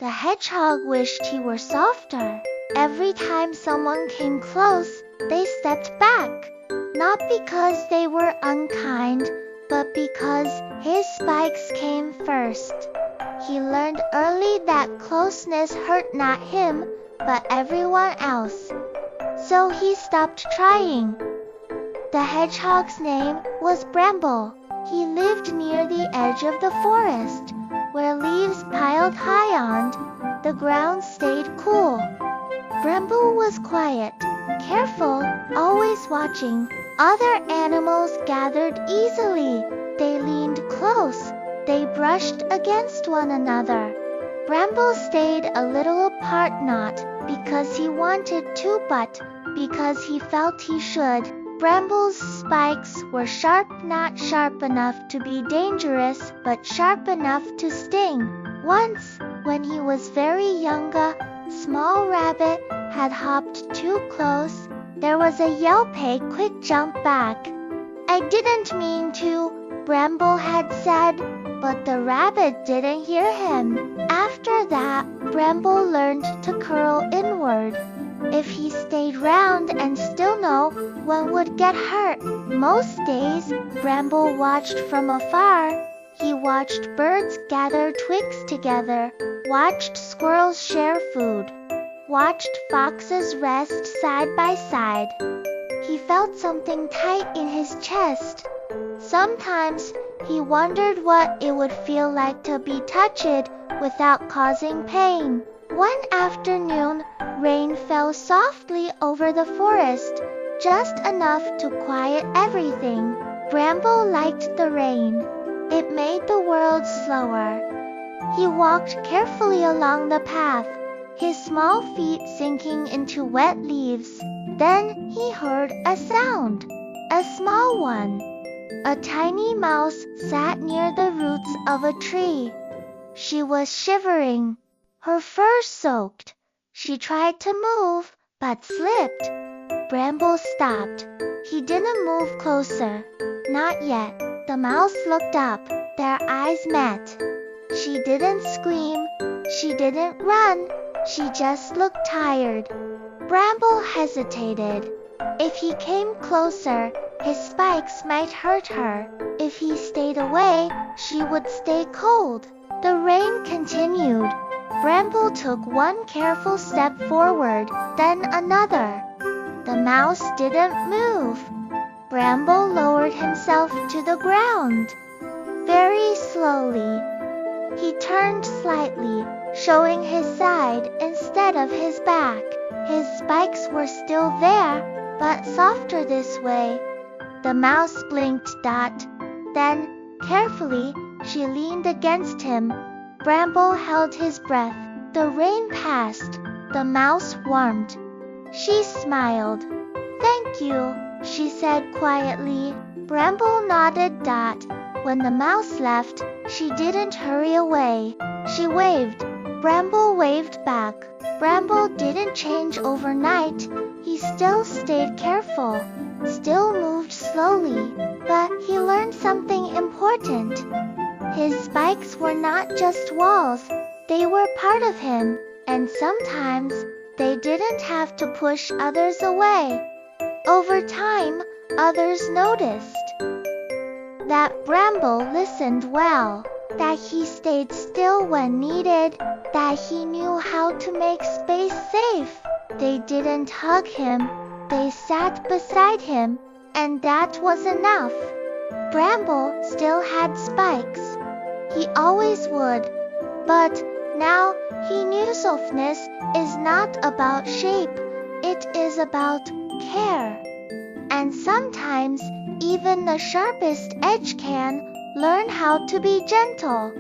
The hedgehog wished he were softer. Every time someone came close, they stepped back, not because they were unkind, but because his spikes came first. He learned early that closeness hurt not him, but everyone else. So he stopped trying. The hedgehog's name was Bramble. He lived near the edge of the forest, where leaves piled high on the ground stayed cool. Bramble was quiet, careful, always watching. Other animals gathered easily. They leaned close. They brushed against one another. Bramble stayed a little apart, not because he wanted to, but because he felt he should. Bramble's spikes were sharp, not sharp enough to be dangerous, but sharp enough to sting. Once, when he was very young, a small rabbit had hopped too close. There was a yelp, a quick jump back. "I didn't mean to," Bramble had said, but the rabbit didn't hear him. After that, Bramble learned to curl inward. If he stayed round and still, no one would get hurt. Most days, Bramble watched from afar. He watched birds gather twigs together, watched squirrels share food, watched foxes rest side by side. He felt something tight in his chest. Sometimes he wondered what it would feel like to be touched without causing pain. One afternoon, rain fell softly over the forest, just enough to quiet everything. Bramble liked the rain. It made the world slower. He walked carefully along the path, his small feet sinking into wet leaves. Then he heard a sound, a small one. A tiny mouse sat near the roots of a tree. She was shivering, her fur soaked. She tried to move, but slipped. Bramble stopped. He didn't move closer. Not yet. The mouse looked up. Their eyes met. She didn't scream. She didn't run. She just looked tired. Bramble hesitated. If he came closer, his spikes might hurt her. If he stayed away, she would stay cold. The rain continued. Bramble took one careful step forward, then another. The mouse didn't move. Bramble lowered himself to the ground. Very slowly. He turned slightly, showing his side instead of his back. His spikes were still there, but softer this way. The mouse blinked. Then, carefully, she leaned against him. Bramble held his breath. The rain passed. The mouse warmed. She smiled. "Thank you," she said quietly. Bramble nodded. When the mouse left, she didn't hurry away. She waved. Bramble waved back. Bramble didn't change overnight. He still stayed careful, still moved slowly, but he learned something important. His spikes were not just walls, they were part of him, and sometimes they didn't have to push others away. Over time, others noticed that Bramble listened well, that he stayed still when needed, that he knew how to make space safe. They didn't hug him, they sat beside him, and that was enough. Bramble still had spikes. He always would. But now he knew softness is not about shape, it is about care. And sometimes even the sharpest edge can learn how to be gentle.